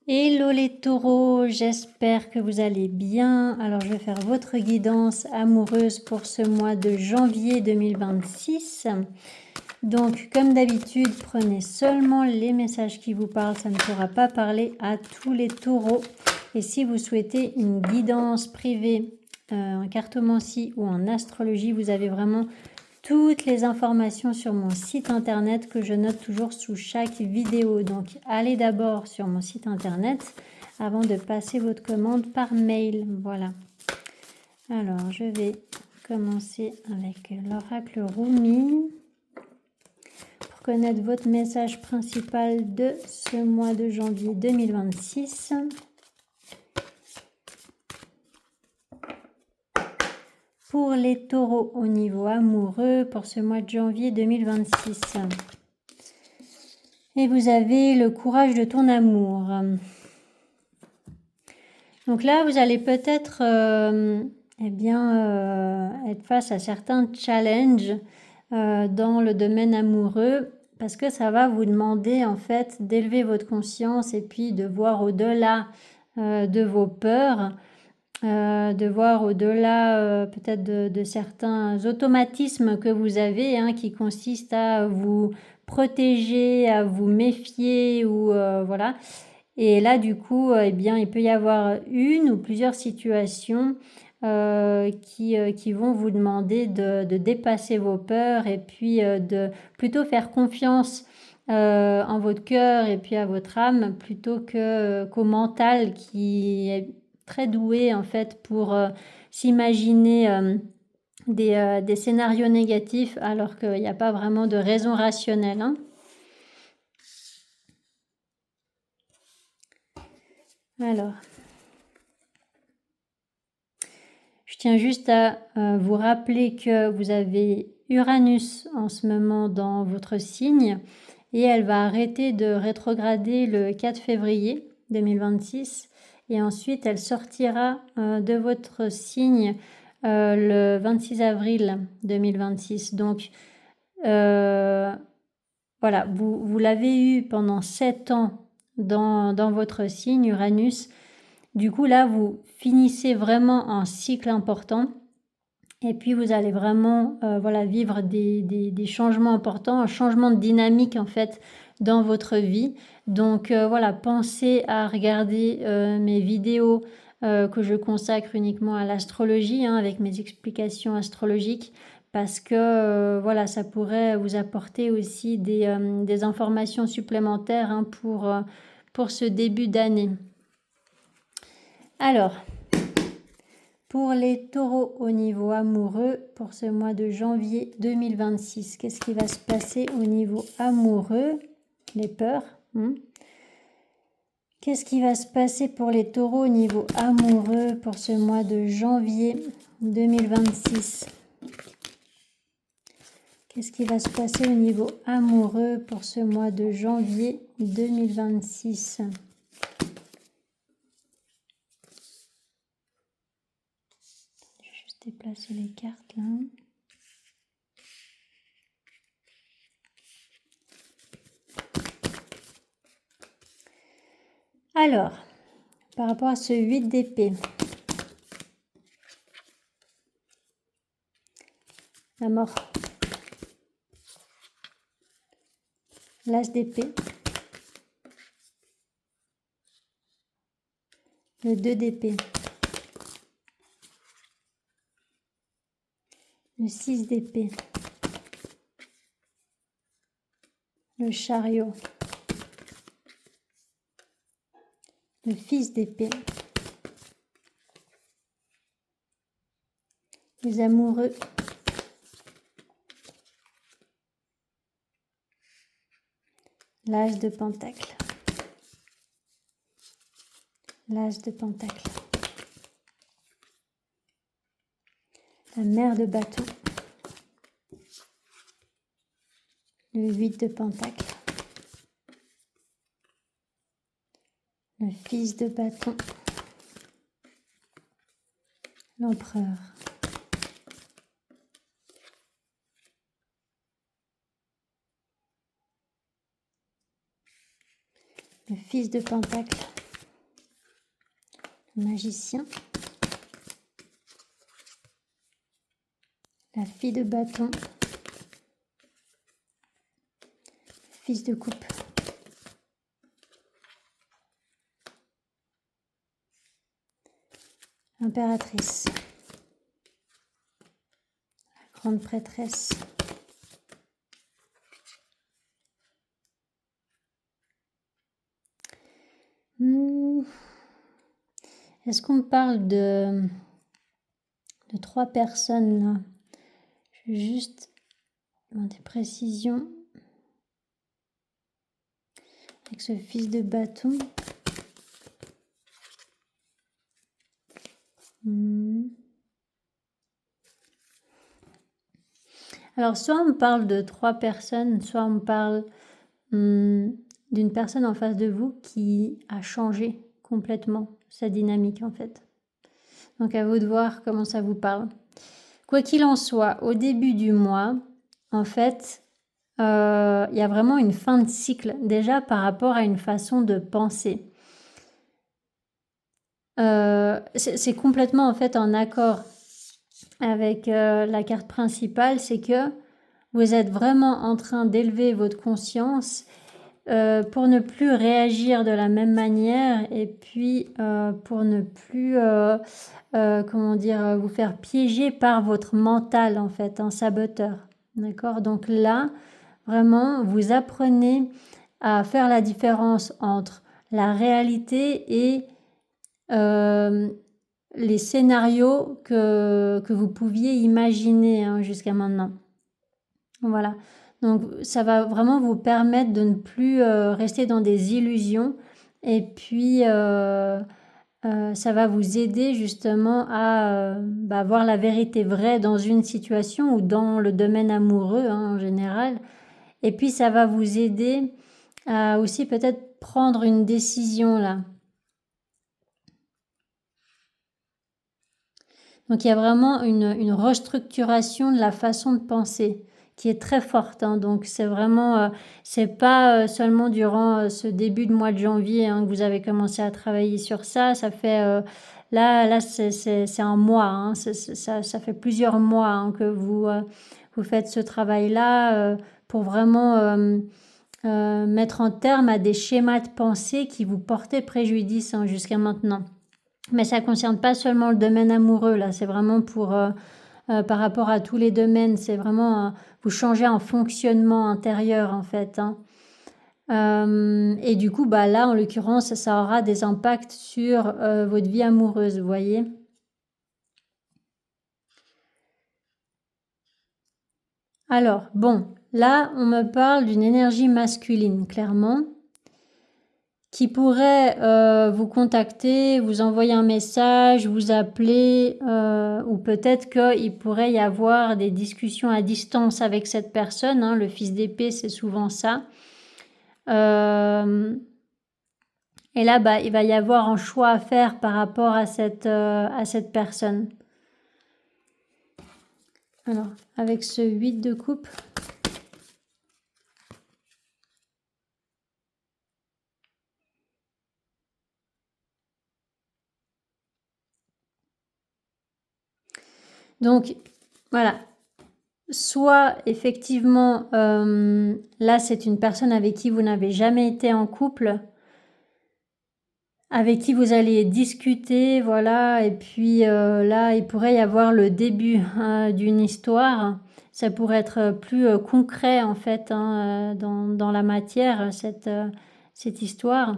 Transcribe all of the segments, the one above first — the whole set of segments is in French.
Hello les taureaux, j'espère que vous allez bien. Alors je vais faire votre guidance amoureuse pour ce mois de janvier 2026. Donc comme d'habitude, prenez seulement les messages qui vous parlent, ça ne pourra pas parler à tous les taureaux. Et si vous souhaitez une guidance privée en cartomancie ou en astrologie, vous avez vraiment toutes les informations sur mon site internet que je note toujours sous chaque vidéo. Donc allez d'abord sur mon site internet avant de passer votre commande par mail. Voilà. Alors je vais commencer avec l'oracle Rumi pour connaître votre message principal de ce mois de janvier 2026. Pour les taureaux au niveau amoureux pour ce mois de janvier 2026. Et vous avez le courage de ton amour. Donc là, vous allez peut-être être face à certains challenges dans le domaine amoureux parce que ça va vous demander en fait d'élever votre conscience et puis de voir au-delà de vos peurs. De voir au-delà peut-être de certains automatismes que vous avez qui consistent à vous protéger, à vous méfier ou voilà. Et là du coup il peut y avoir une ou plusieurs situations qui vont vous demander de dépasser vos peurs et puis de plutôt faire confiance en votre cœur et puis à votre âme plutôt qu'au mental qui est très doué en fait pour s'imaginer des scénarios négatifs alors qu'il n'y a pas vraiment de raison rationnelle. Alors, je tiens juste à vous rappeler que vous avez Uranus en ce moment dans votre signe et elle va arrêter de rétrograder le 4 février 2026 et ensuite elle sortira de votre signe le 26 avril 2026. Donc voilà, vous l'avez eu pendant 7 ans dans votre signe Uranus. Du coup là vous finissez vraiment un cycle important et puis vous allez vraiment vivre des changements importants, un changement de dynamique en fait dans votre vie. Donc pensez à regarder mes vidéos que je consacre uniquement à l'astrologie avec mes explications astrologiques parce que ça pourrait vous apporter aussi des informations supplémentaires pour ce début d'année. Alors, pour les taureaux au niveau amoureux, pour ce mois de janvier 2026, qu'est-ce qui va se passer au niveau amoureux? Les peurs. Qu'est-ce qui va se passer pour les taureaux au niveau amoureux pour ce mois de janvier 2026? Qu'est-ce qui va se passer au niveau amoureux pour ce mois de janvier 2026? Je vais juste déplacer les cartes là. Alors, par rapport à ce 8 d'épée, la mort, l'as d'épée, le 2 d'épée, le 6 d'épée, le chariot, le fils d'épée, les amoureux, l'as de pentacle, l'as de pentacle, la mère de bâton, le 8 de pentacle, le fils de bâton, l'empereur, le fils de pentacle, le magicien, la fille de bâton, fils de coupe, l'impératrice, la grande prêtresse, Est-ce qu'on parle de 3 personnes là? Je vais juste demander précision avec ce fils de bâton. Alors, soit on parle de 3 personnes, soit on parle d'une personne en face de vous qui a changé complètement sa dynamique en fait. Donc à vous de voir comment ça vous parle. Quoi qu'il en soit, au début du mois, en fait, il y a vraiment une fin de cycle déjà par rapport à une façon de penser. C'est complètement en fait en accord avec la carte principale, c'est que vous êtes vraiment en train d'élever votre conscience pour ne plus réagir de la même manière et puis pour ne plus vous faire piéger par votre mental en fait, un saboteur. D'accord? Donc là, vraiment, vous apprenez à faire la différence entre la réalité et les scénarios que vous pouviez imaginer jusqu'à maintenant. Voilà. Donc ça va vraiment vous permettre de ne plus rester dans des illusions et puis ça va vous aider justement à voir la vérité vraie dans une situation ou dans le domaine amoureux en général. Et puis ça va vous aider à aussi peut-être prendre une décision là. Donc il y a vraiment une restructuration de la façon de penser qui est très forte. Donc c'est vraiment, c'est pas seulement durant ce début de mois de janvier que vous avez commencé à travailler sur ça. Ça fait là c'est un mois. Ça fait plusieurs mois que vous faites ce travail-là pour vraiment mettre un terme à des schémas de pensée qui vous portaient préjudice jusqu'à maintenant. Mais ça ne concerne pas seulement le domaine amoureux, là, c'est vraiment pour, par rapport à tous les domaines, c'est vraiment, vous changez un fonctionnement intérieur en fait. Et du coup, là, en l'occurrence, ça aura des impacts sur votre vie amoureuse, vous voyez. Alors, bon, là, on me parle d'une énergie masculine, clairement, qui pourrait vous contacter, vous envoyer un message, vous appeler, ou peut-être qu'il pourrait y avoir des discussions à distance avec cette personne. Le fils d'épée, c'est souvent ça. Et là, il va y avoir un choix à faire par rapport à cette personne. Alors, avec ce 8 de coupe... Donc, voilà. Soit, effectivement, là, c'est une personne avec qui vous n'avez jamais été en couple, avec qui vous allez discuter, voilà, et puis là, il pourrait y avoir le début d'une histoire. Ça pourrait être plus concret, en fait, dans la matière, cette histoire.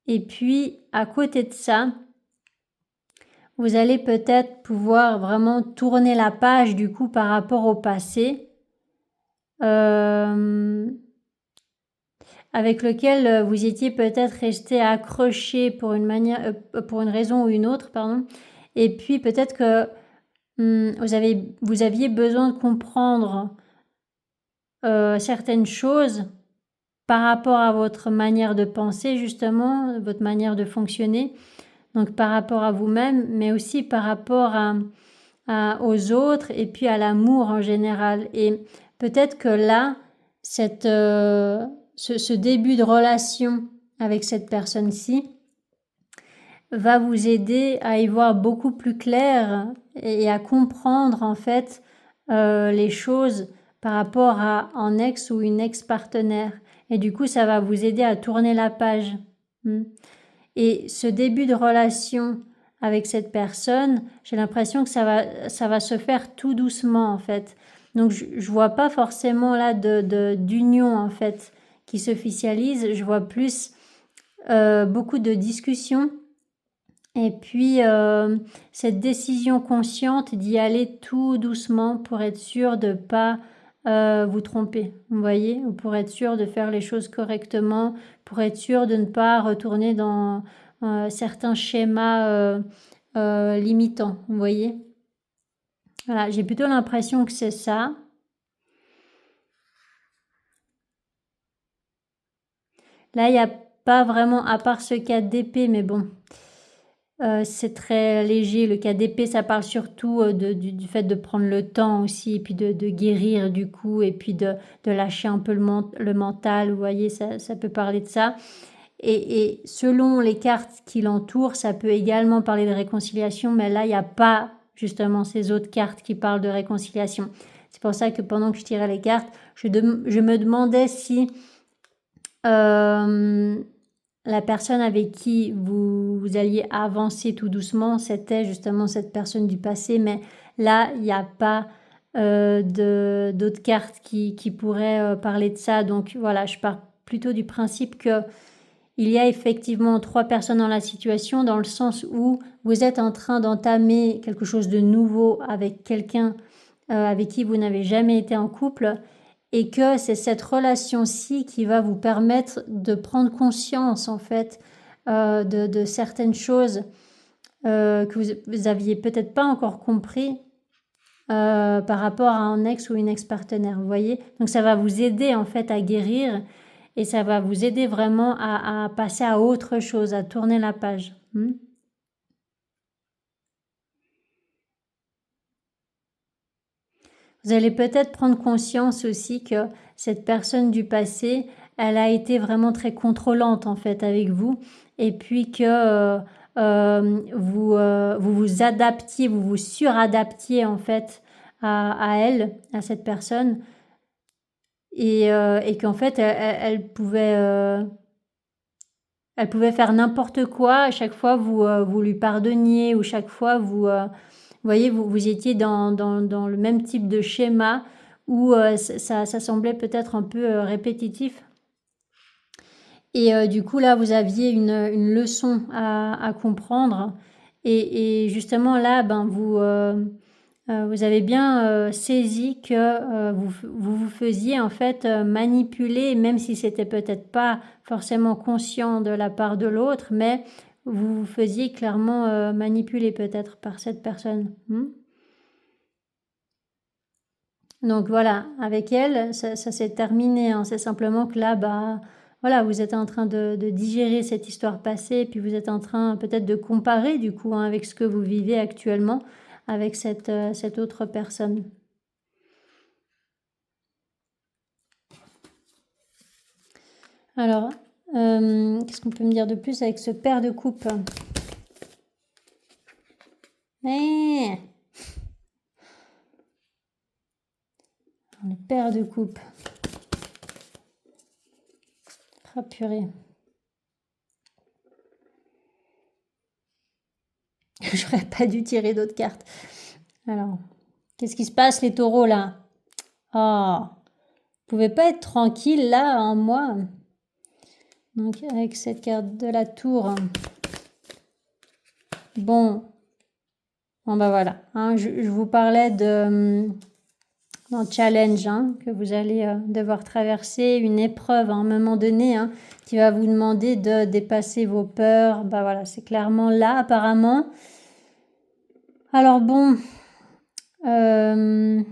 Et puis, à côté de ça, vous allez peut-être pouvoir vraiment tourner la page du coup par rapport au passé avec lequel vous étiez peut-être resté accroché pour une raison ou une autre, pardon. Et puis peut-être que vous aviez besoin de comprendre certaines choses par rapport à votre manière de penser justement, votre manière de fonctionner. Donc par rapport à vous-même, mais aussi par rapport aux autres et puis à l'amour en général. Et peut-être que là, ce début de relation avec cette personne-ci va vous aider à y voir beaucoup plus clair et à comprendre en fait les choses par rapport à un ex ou une ex-partenaire. Et du coup, ça va vous aider à tourner la page. Et ce début de relation avec cette personne, j'ai l'impression que ça va se faire tout doucement en fait. Donc je vois pas forcément là d'union en fait qui s'officialise. Je vois plus beaucoup de discussions et puis cette décision consciente d'y aller tout doucement pour être sûr de pas vous tromper, vous voyez, ou pour être sûr de faire les choses correctement, pour être sûr de ne pas retourner dans certains schémas limitants, vous voyez. Voilà, j'ai plutôt l'impression que c'est ça. Là, il n'y a pas vraiment, à part ce cas d'épée, mais bon, c'est très léger. Le cas d'épée, ça parle surtout du fait de prendre le temps aussi, et puis de guérir du coup, et puis de lâcher un peu le mental, vous voyez, ça peut parler de ça. Et selon les cartes qui l'entourent, ça peut également parler de réconciliation, mais là, il n'y a pas justement ces autres cartes qui parlent de réconciliation. C'est pour ça que pendant que je tirais les cartes, je me demandais si la personne avec qui vous alliez avancer tout doucement, c'était justement cette personne du passé, mais là, il n'y a pas d'autres cartes qui pourraient parler de ça. Donc voilà, je pars plutôt du principe que il y a effectivement 3 personnes dans la situation, dans le sens où vous êtes en train d'entamer quelque chose de nouveau avec quelqu'un avec qui vous n'avez jamais été en couple, et que c'est cette relation-ci qui va vous permettre de prendre conscience en fait de certaines choses que vous aviez peut-être pas encore compris par rapport à un ex ou une ex-partenaire, vous voyez. Donc ça va vous aider en fait à guérir et ça va vous aider vraiment à passer à autre chose, à tourner la page. Vous allez peut-être prendre conscience aussi que cette personne du passé, elle a été vraiment très contrôlante en fait avec vous, et puis que vous vous adaptiez, vous vous suradaptiez en fait à elle, à cette personne, et qu'en fait elle pouvait faire n'importe quoi, à chaque fois vous lui pardonniez, ou chaque fois vous voyez, vous étiez dans le même type de schéma où ça semblait peut-être un peu répétitif. Et du coup, là, vous aviez une leçon à comprendre. Et justement, là, ben, vous avez bien saisi que vous faisiez en fait manipuler, même si c'était peut-être pas forcément conscient de la part de l'autre, mais vous vous faisiez clairement manipuler peut-être par cette personne. Donc voilà, avec elle, ça s'est terminé, hein. C'est simplement que là, bah, voilà, vous êtes en train de digérer cette histoire passée, puis vous êtes en train peut-être de comparer du coup, hein, avec ce que vous vivez actuellement avec cette autre personne. Alors, qu'est-ce qu'on peut me dire de plus avec ce pair de coupe? Eh, le pair de coupe. Ah purée. J'aurais pas dû tirer d'autres cartes. Alors, qu'est-ce qui se passe les taureaux là? Ah, vous pouvez pas être tranquille là, un mois. Donc avec cette carte de la tour. Bon, bah voilà. Hein, je vous parlais d'un challenge que vous allez devoir traverser, une épreuve à un moment donné qui va vous demander de dépasser vos peurs. Bah voilà, c'est clairement là apparemment. Alors bon, qu'est-ce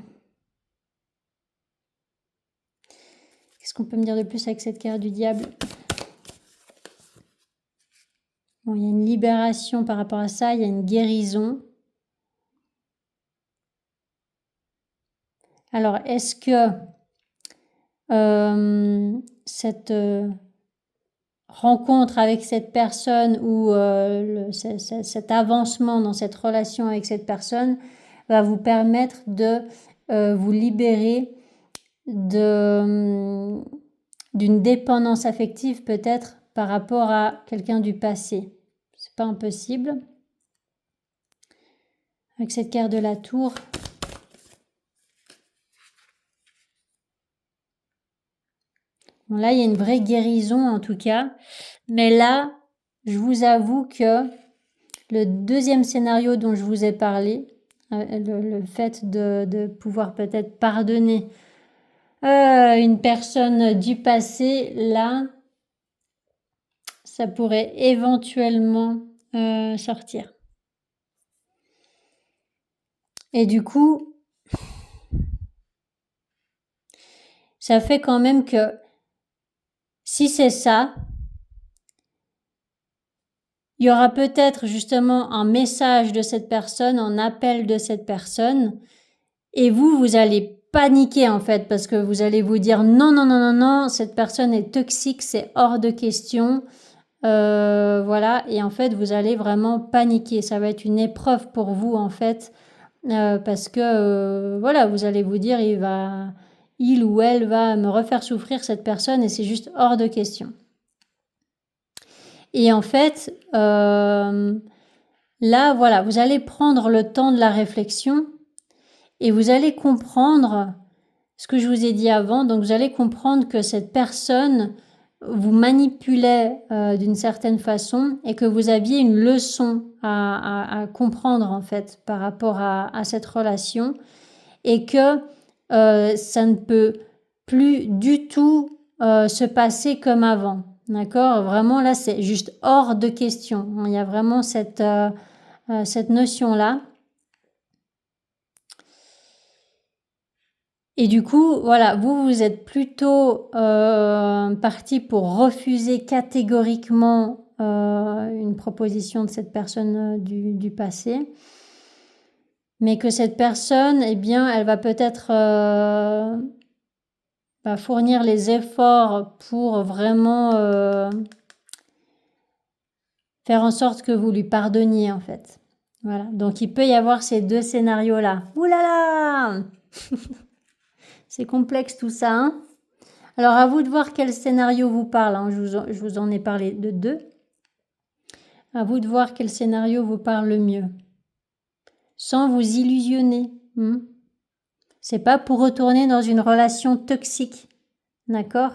qu'on peut me dire de plus avec cette carte du diable? Bon, il y a une libération par rapport à ça, il y a une guérison. Alors, est-ce que cette rencontre avec cette personne ou cet avancement dans cette relation avec cette personne va vous permettre de vous libérer d'une dépendance affective peut-être par rapport à quelqu'un du passé. C'est pas impossible. Avec cette carte de la tour. Bon, là, il y a une vraie guérison en tout cas. Mais là, je vous avoue que le deuxième scénario dont je vous ai parlé, le fait de pouvoir peut-être pardonner une personne du passé, là, ça pourrait éventuellement sortir. Et du coup, ça fait quand même que si c'est ça, il y aura peut-être justement un message de cette personne, un appel de cette personne, et vous allez paniquer en fait, parce que vous allez vous dire non, non, non, non, non, cette personne est toxique, c'est hors de question, voilà, et en fait vous allez vraiment paniquer, ça va être une épreuve pour vous en fait, parce que voilà, vous allez vous dire il ou elle va me refaire souffrir cette personne et c'est juste hors de question. Et en fait, là, voilà, vous allez prendre le temps de la réflexion et vous allez comprendre ce que je vous ai dit avant. Donc, vous allez comprendre que cette personne vous manipulait d'une certaine façon et que vous aviez une leçon à comprendre en fait par rapport à cette relation et que ça ne peut plus du tout se passer comme avant. D'accord? Vraiment, là, c'est juste hors de question. Il y a vraiment cette notion-là. Et du coup, voilà, vous êtes plutôt parti pour refuser catégoriquement une proposition de cette personne du passé. Mais que cette personne, eh bien, elle va peut-être fournir les efforts pour vraiment faire en sorte que vous lui pardonniez en fait. Voilà, donc il peut y avoir ces deux scénarios-là. Ouh là là c'est complexe tout ça, hein. Alors à vous de voir quel scénario vous parle, hein. Je vous en ai parlé de deux. À vous de voir quel scénario vous parle le mieux. Sans vous illusionner. C'est pas pour retourner dans une relation toxique. D'accord?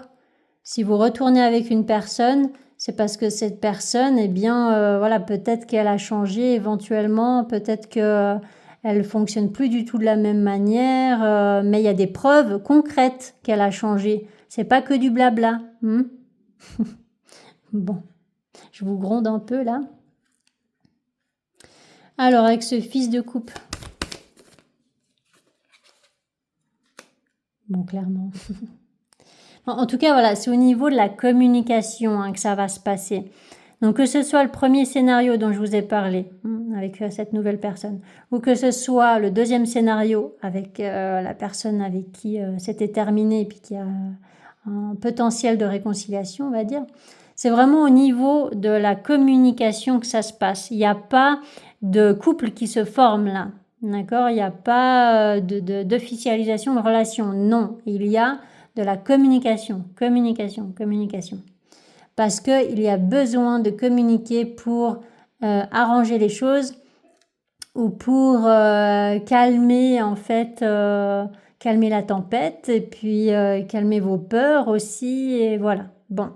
Si vous retournez avec une personne, c'est parce que cette personne, eh bien, voilà, peut-être qu'elle a changé éventuellement, peut-être que elle fonctionne plus du tout de la même manière, mais il y a des preuves concrètes qu'elle a changé. C'est pas que du blabla. Bon, je vous gronde un peu là. Alors, avec ce fils de coupe. Bon, clairement. En tout cas, voilà, c'est au niveau de la communication que ça va se passer. Donc que ce soit le premier scénario dont je vous ai parlé avec cette nouvelle personne, ou que ce soit le deuxième scénario avec la personne avec qui c'était terminé et puis qui a un potentiel de réconciliation, on va dire, c'est vraiment au niveau de la communication que ça se passe. Il n'y a pas de couple qui se forme là, d'accord? Il n'y a pas d'officialisation de relation, non. Il y a de la communication. Parce qu'il y a besoin de communiquer pour arranger les choses ou pour calmer en fait, calmer la tempête et puis calmer vos peurs aussi et voilà. Bon.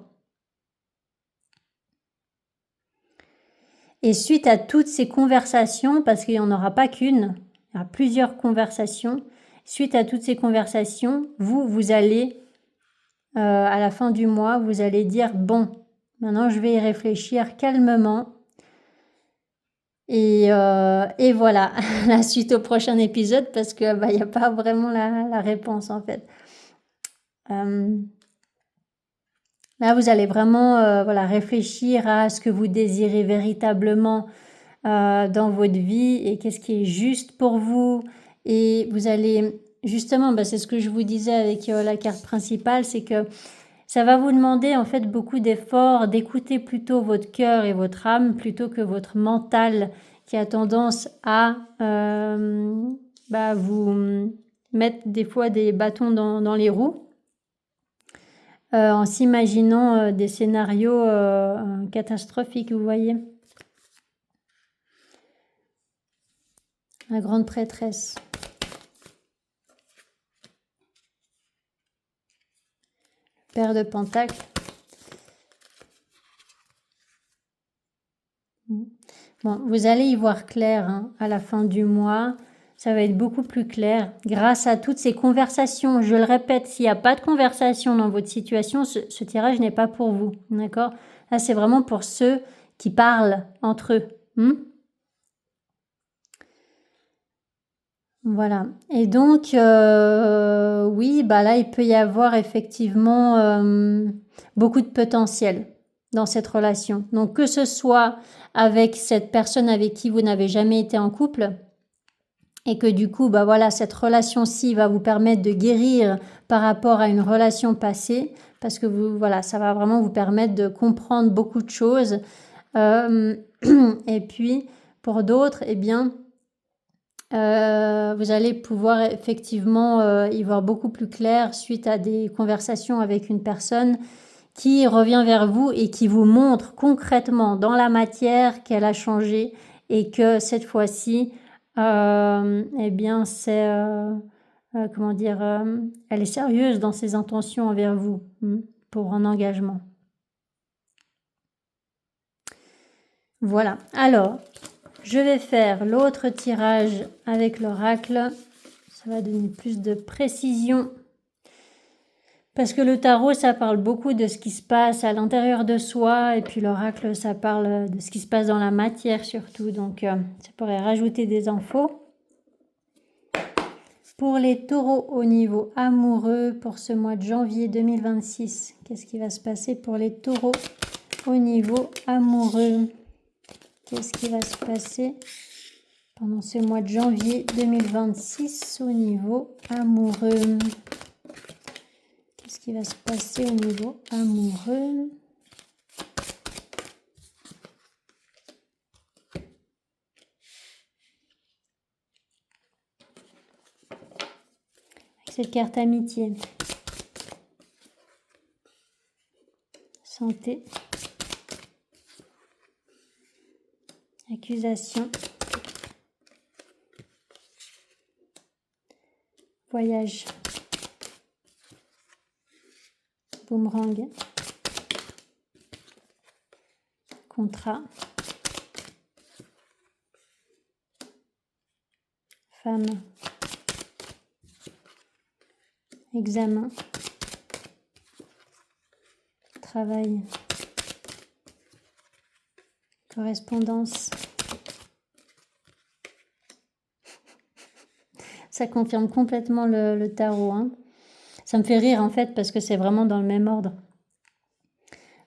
Et suite à toutes ces conversations, parce qu'il n'y en aura pas qu'une, il y aura plusieurs conversations, suite à toutes ces conversations, vous allez, à la fin du mois, vous allez dire, bon, maintenant je vais y réfléchir calmement. Et voilà, la suite au prochain épisode parce que il n'y a pas vraiment la réponse en fait. Là, vous allez vraiment voilà, réfléchir à ce que vous désirez véritablement dans votre vie et qu'est-ce qui est juste pour vous. Et vous allez, justement, c'est ce que je vous disais avec la carte principale, c'est que ça va vous demander en fait beaucoup d'efforts, d'écouter plutôt votre cœur et votre âme plutôt que votre mental qui a tendance à vous mettre des fois des bâtons dans les roues en s'imaginant des scénarios catastrophiques, vous voyez. La grande prêtresse. Paire de pentacles. Bon, vous allez y voir clair hein, à la fin du mois. Ça va être beaucoup plus clair grâce à toutes ces conversations. Je le répète, s'il n'y a pas de conversation dans votre situation, ce tirage n'est pas pour vous. D'accord? Là, c'est vraiment pour ceux qui parlent entre eux. Voilà. Et donc, oui, là, il peut y avoir effectivement beaucoup de potentiel dans cette relation. Donc, que ce soit avec cette personne avec qui vous n'avez jamais été en couple et que du coup, voilà, cette relation-ci va vous permettre de guérir par rapport à une relation passée parce que voilà, ça va vraiment vous permettre de comprendre beaucoup de choses. Et puis, pour d'autres, eh bien, vous allez pouvoir effectivement y voir beaucoup plus clair suite à des conversations avec une personne qui revient vers vous et qui vous montre concrètement dans la matière qu'elle a changé et que cette fois-ci, eh bien, c'est, elle est sérieuse dans ses intentions envers vous pour un engagement. Voilà. Alors, je vais faire l'autre tirage avec l'oracle. Ça va donner plus de précision. Parce que le tarot, ça parle beaucoup de ce qui se passe à l'intérieur de soi. Et puis l'oracle, ça parle de ce qui se passe dans la matière surtout. Donc, ça pourrait rajouter des infos. Pour les taureaux au niveau amoureux, pour ce mois de janvier 2026, qu'est-ce qui va se passer pour les taureaux au niveau amoureux? Qu'est-ce qui va se passer pendant ce mois de janvier 2026 au niveau amoureux? Qu'est-ce qui va se passer au niveau amoureux? Avec cette carte amitié. Santé. Accusation. Voyage. Boomerang. Contrat. Femme. Examen. Travail. Correspondance. Ça confirme complètement le tarot. Hein. Ça me fait rire en fait parce que c'est vraiment dans le même ordre.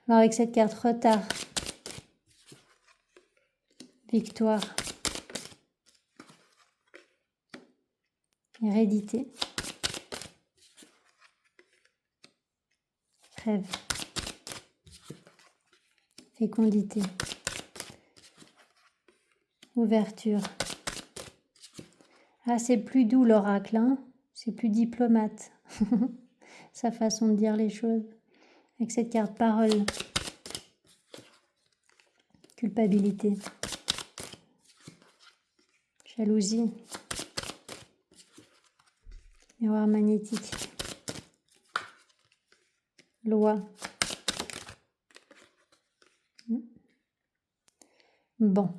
Alors avec cette carte retard. Victoire. Hérédité. Rêve. Fécondité. Ouverture. Ah, c'est plus doux l'oracle, hein, c'est plus diplomate. Sa façon de dire les choses. Avec cette carte parole. Culpabilité. Jalousie. Miroir magnétique. Loi. Bon.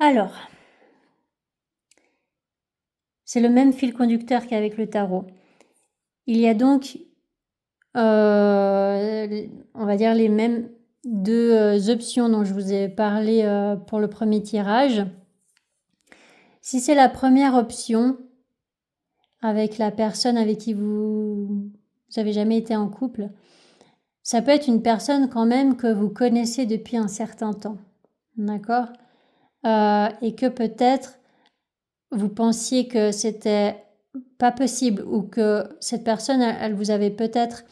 Alors, c'est le même fil conducteur qu'avec le tarot. Il y a donc, on va dire, les mêmes deux options dont je vous ai parlé pour le premier tirage. Si c'est la première option, avec la personne avec qui vous n'avez jamais été en couple, ça peut être une personne quand même que vous connaissez depuis un certain temps, d'accord ? Et que peut-être vous pensiez que c'était pas possible, ou que cette personne, elle vous avait peut-être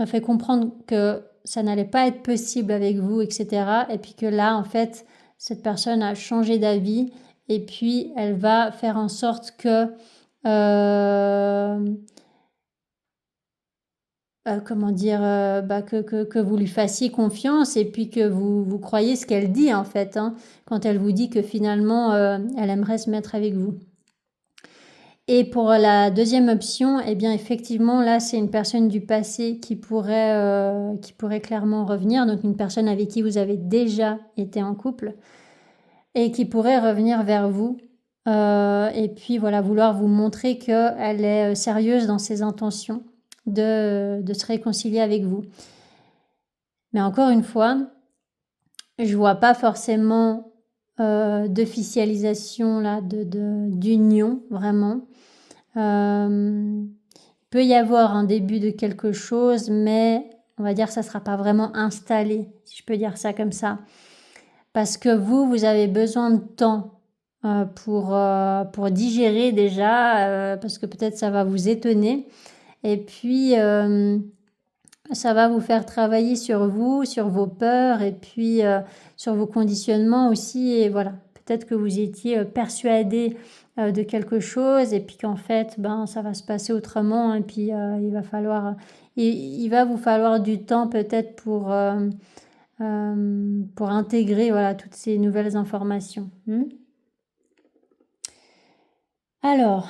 fait comprendre que ça n'allait pas être possible avec vous, etc. Et puis que là, en fait, cette personne a changé d'avis et puis elle va faire en sorte que, comment dire, que vous lui fassiez confiance et puis que vous croyez ce qu'elle dit en fait, hein, quand elle vous dit que finalement, elle aimerait se mettre avec vous. Et pour la deuxième option, eh bien effectivement, là, c'est une personne du passé qui pourrait clairement revenir, donc une personne avec qui vous avez déjà été en couple et qui pourrait revenir vers vous et puis voilà, vouloir vous montrer qu'elle est sérieuse dans ses intentions de se réconcilier avec vous. Mais encore une fois, je vois pas forcément d'officialisation là, d'union vraiment. Il peut y avoir un début de quelque chose, mais on va dire que ça ne sera pas vraiment installé, si je peux dire ça comme ça. Parce que vous avez besoin de temps pour digérer déjà, parce que peut-être ça va vous étonner. Et puis, ça va vous faire travailler sur vous, sur vos peurs et puis sur vos conditionnements aussi. Et voilà, peut-être que vous étiez persuadé de quelque chose et puis qu'en fait, ça va se passer autrement. Et puis, il va vous falloir du temps peut-être pour intégrer voilà, toutes ces nouvelles informations. Alors,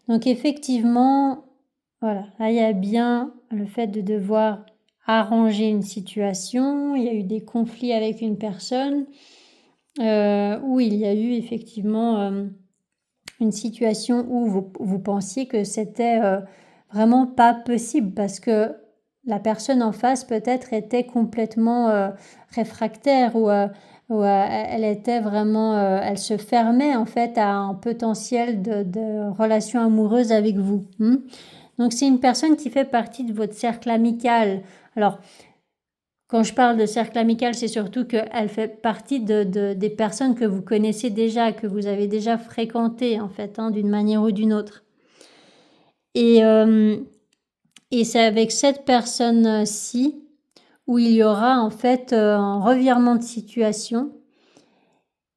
donc effectivement, voilà, là il y a bien le fait de devoir arranger une situation. Il y a eu des conflits avec une personne où il y a eu effectivement une situation où vous pensiez que c'était vraiment pas possible parce que la personne en face peut-être était complètement réfractaire ou elle était vraiment, elle se fermait en fait à un potentiel de relation amoureuse avec vous. Donc c'est une personne qui fait partie de votre cercle amical. Alors, quand je parle de cercle amical, c'est surtout qu'elle fait partie des personnes que vous connaissez déjà, que vous avez déjà fréquentées en fait, d'une manière ou d'une autre. Et c'est avec cette personne-ci où il y aura en fait un revirement de situation.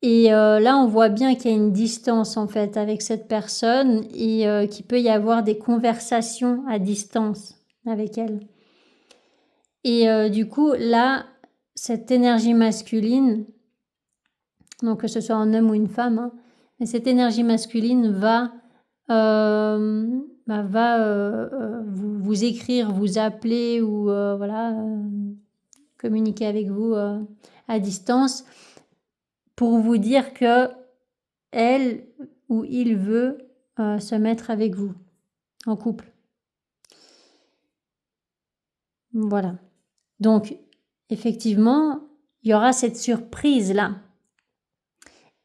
Et là, on voit bien qu'il y a une distance en fait avec cette personne et qu'il peut y avoir des conversations à distance avec elle. Et du coup, là, cette énergie masculine, donc que ce soit un homme ou une femme, mais cette énergie masculine va vous écrire, vous appeler ou communiquer avec vous à distance pour vous dire que elle ou il veut se mettre avec vous en couple. Voilà. Donc, effectivement, il y aura cette surprise-là.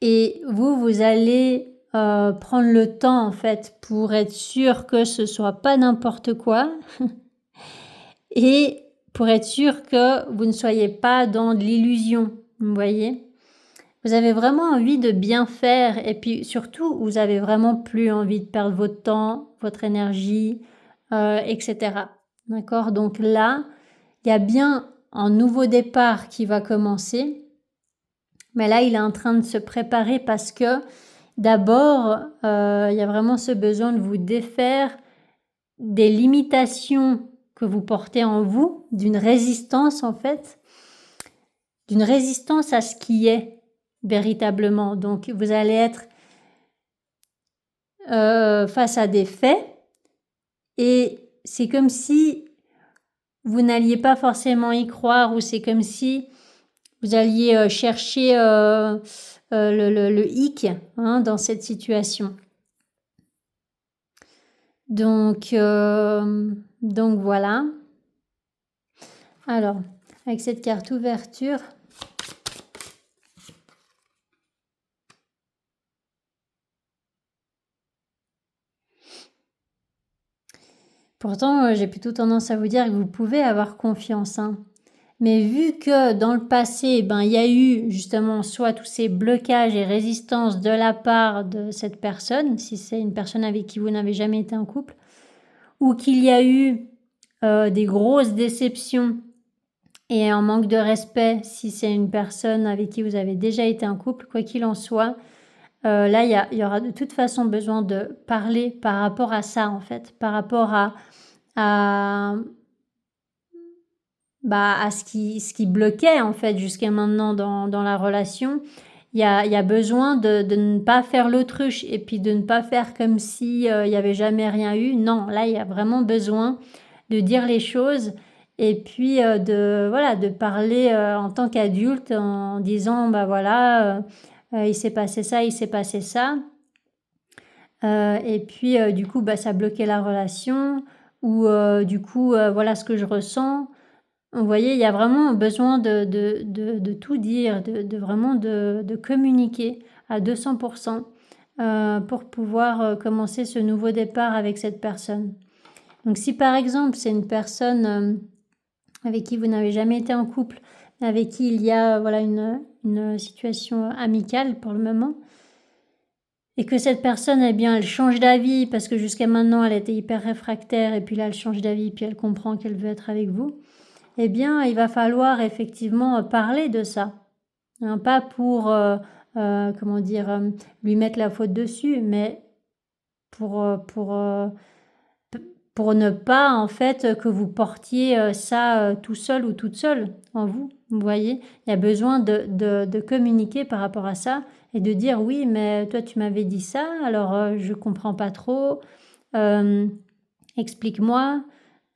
Et vous allez prendre le temps, en fait, pour être sûr que ce soit pas n'importe quoi et pour être sûr que vous ne soyez pas dans de l'illusion, vous voyez. Vous avez vraiment envie de bien faire et puis surtout, vous avez vraiment plus envie de perdre votre temps, votre énergie, etc. D'accord? Donc là, il y a bien un nouveau départ qui va commencer. Mais là, il est en train de se préparer parce que d'abord, il y a vraiment ce besoin de vous défaire des limitations que vous portez en vous, d'une résistance en fait, d'une résistance à ce qui est véritablement. Donc, vous allez être face à des faits et c'est comme si vous n'alliez pas forcément y croire ou c'est comme si vous alliez chercher le hic dans cette situation. Donc voilà. Alors, avec cette carte ouverture, pourtant j'ai plutôt tendance à vous dire que vous pouvez avoir confiance. Mais vu que dans le passé, il y a eu justement soit tous ces blocages et résistances de la part de cette personne, si c'est une personne avec qui vous n'avez jamais été en couple, ou qu'il y a eu des grosses déceptions et un manque de respect si c'est une personne avec qui vous avez déjà été en couple, quoi qu'il en soit, là, il y aura de toute façon besoin de parler par rapport à ça, en fait, par rapport à, à ce qui bloquait, en fait, jusqu'à maintenant dans la relation. Il y a besoin de ne pas faire l'autruche et puis de ne pas faire comme si il y avait jamais rien eu. Non, là, il y a vraiment besoin de dire les choses et puis de parler en tant qu'adulte en disant, voilà, il s'est passé ça, il s'est passé ça. Et puis du coup, ça bloquait la relation ou du coup, voilà ce que je ressens. Vous voyez, il y a vraiment besoin de tout dire, vraiment de communiquer à 200 pour pouvoir commencer ce nouveau départ avec cette personne. Donc si par exemple, c'est une personne avec qui vous n'avez jamais été en couple, avec qui il y a voilà une situation amicale pour le moment, et que cette personne, eh bien, elle change d'avis parce que jusqu'à maintenant, elle était hyper réfractaire et puis là, elle change d'avis puis elle comprend qu'elle veut être avec vous, eh bien, il va falloir effectivement parler de ça. Hein, pas pour, lui mettre la faute dessus, mais pour, euh, pour, euh, pour ne pas, en fait, que vous portiez ça tout seul ou toute seule en vous. Vous voyez, il y a besoin de communiquer par rapport à ça et de dire oui, mais toi, tu m'avais dit ça, alors je comprends pas trop. Explique-moi.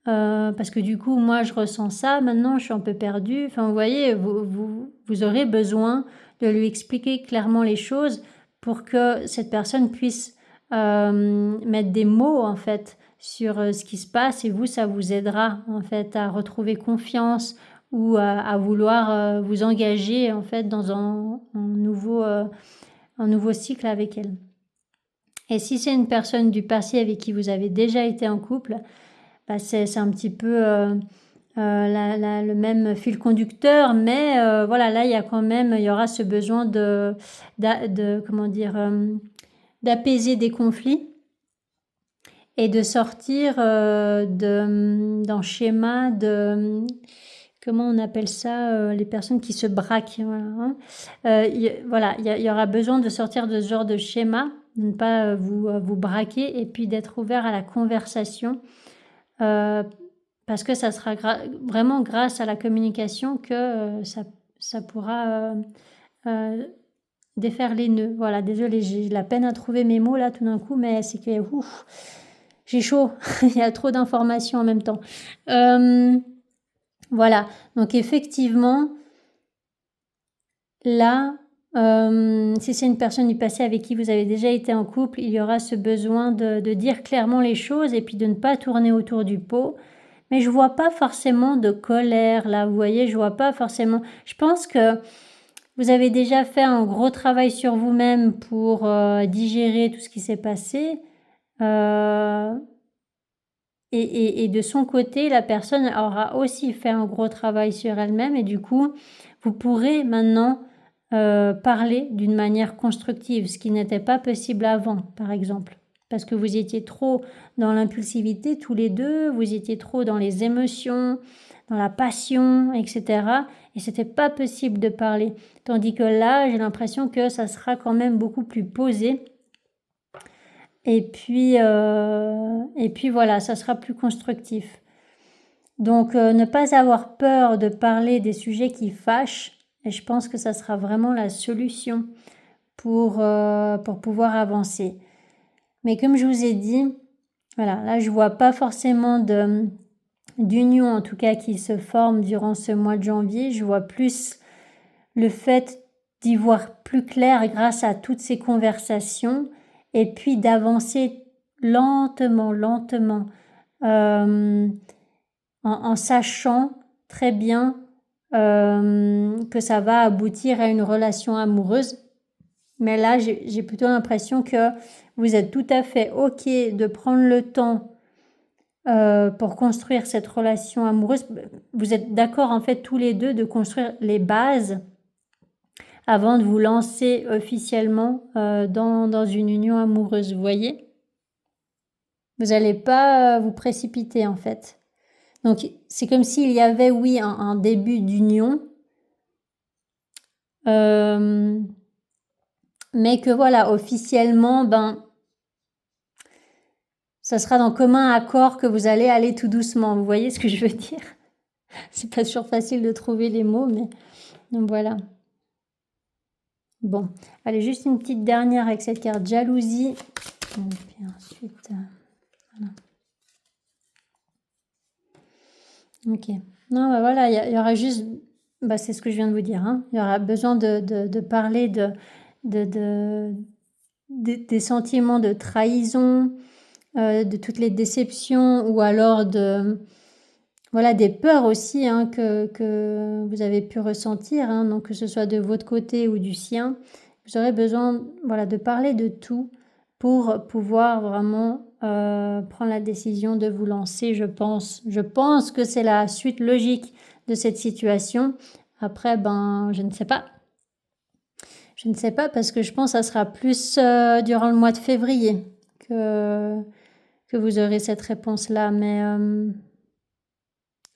Parce que du coup, moi, je ressens ça, maintenant, je suis un peu perdue. Enfin, vous voyez, vous aurez besoin de lui expliquer clairement les choses pour que cette personne puisse mettre des mots, en fait, sur ce qui se passe et vous, ça vous aidera, en fait, à retrouver confiance ou à vouloir vous engager, en fait, dans un nouveau cycle avec elle. Et si c'est une personne du passé avec qui vous avez déjà été en couple, c'est un petit peu le même fil conducteur, mais voilà, là, il y aura ce besoin d'apaiser des conflits et de sortir d'un schéma comment on appelle ça, les personnes qui se braquent, voilà, hein. Il y aura besoin de sortir de ce genre de schéma, de ne pas vous braquer et puis d'être ouvert à la conversation. Parce que ça sera vraiment grâce à la communication que ça pourra défaire les nœuds. Voilà, désolée, j'ai la peine à trouver mes mots là tout d'un coup, mais c'est que j'ai chaud, il y a trop d'informations en même temps. Voilà, donc effectivement, là, si c'est une personne du passé avec qui vous avez déjà été en couple, il y aura ce besoin de dire clairement les choses et puis de ne pas tourner autour du pot. Mais je vois pas forcément de colère là, vous voyez, je vois pas forcément. Je pense que vous avez déjà fait un gros travail sur vous-même pour digérer tout ce qui s'est passé. Et de son côté, la personne aura aussi fait un gros travail sur elle-même et du coup, vous pourrez maintenant parler d'une manière constructive, ce qui n'était pas possible avant, par exemple. Parce que vous étiez trop dans l'impulsivité tous les deux, vous étiez trop dans les émotions, dans la passion, etc. Et c'était pas possible de parler. Tandis que là, j'ai l'impression que ça sera quand même beaucoup plus posé. Et puis voilà, ça sera plus constructif. Donc ne pas avoir peur de parler des sujets qui fâchent, et je pense que ça sera vraiment la solution pour pouvoir avancer. Mais comme je vous ai dit, voilà, là je vois pas forcément d'union en tout cas qui se forme durant ce mois de janvier. Je vois plus le fait d'y voir plus clair grâce à toutes ces conversations et puis d'avancer lentement, en sachant très bien que ça va aboutir à une relation amoureuse. Mais là, j'ai plutôt l'impression que vous êtes tout à fait OK de prendre le temps pour construire cette relation amoureuse. Vous êtes d'accord en fait tous les deux de construire les bases avant de vous lancer officiellement dans une union amoureuse, vous voyez? Vous n'allez pas vous précipiter en fait. Donc c'est comme s'il y avait, oui, un début d'union, mais que voilà, officiellement, ça sera dans commun accord que vous allez aller tout doucement. Vous voyez ce que je veux dire? C'est pas toujours facile de trouver les mots, mais donc voilà. Bon, allez, juste une petite dernière avec cette carte jalousie. Et puis ensuite, voilà. Ok. Non, voilà, il y aura juste, c'est ce que je viens de vous dire, hein. Il y aura besoin de parler des sentiments de trahison, de toutes les déceptions, ou alors voilà, des peurs aussi, hein, que vous avez pu ressentir, hein, donc que ce soit de votre côté ou du sien. Vous aurez besoin, voilà, de parler de tout pour pouvoir vraiment prendre la décision de vous lancer, je pense. Je pense que c'est la suite logique de cette situation. Après, je ne sais pas. Je ne sais pas, parce que je pense que ça sera plus durant le mois de février que vous aurez cette réponse-là. Mais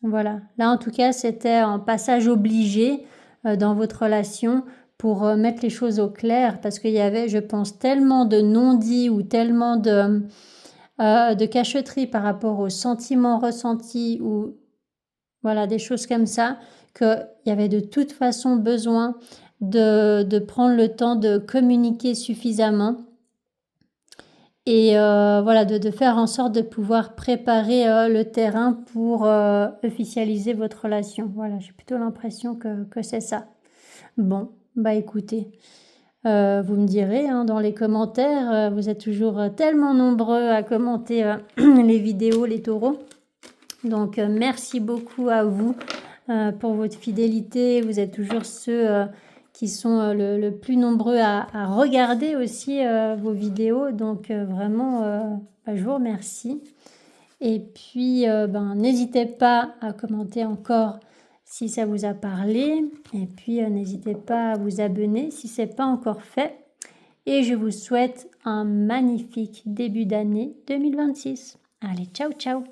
voilà. Là, en tout cas, c'était un passage obligé dans votre relation pour mettre les choses au clair, parce qu'il y avait, je pense, tellement de non-dits ou tellement de cachotterie par rapport aux sentiments ressentis, ou voilà, des choses comme ça, qu'il y avait de toute façon besoin de prendre le temps de communiquer suffisamment. Et voilà, de faire en sorte de pouvoir préparer le terrain pour officialiser votre relation. Voilà, j'ai plutôt l'impression que c'est ça. Bon, écoutez, vous me direz hein, dans les commentaires, vous êtes toujours tellement nombreux à commenter les vidéos, les taureaux. Donc merci beaucoup à vous pour votre fidélité. Vous êtes toujours ceux qui sont le plus nombreux à regarder aussi vos vidéos. Donc vraiment, je vous remercie. Et puis, n'hésitez pas à commenter encore si ça vous a parlé. Et puis, n'hésitez pas à vous abonner si ce n'est pas encore fait. Et je vous souhaite un magnifique début d'année 2026. Allez, ciao, ciao!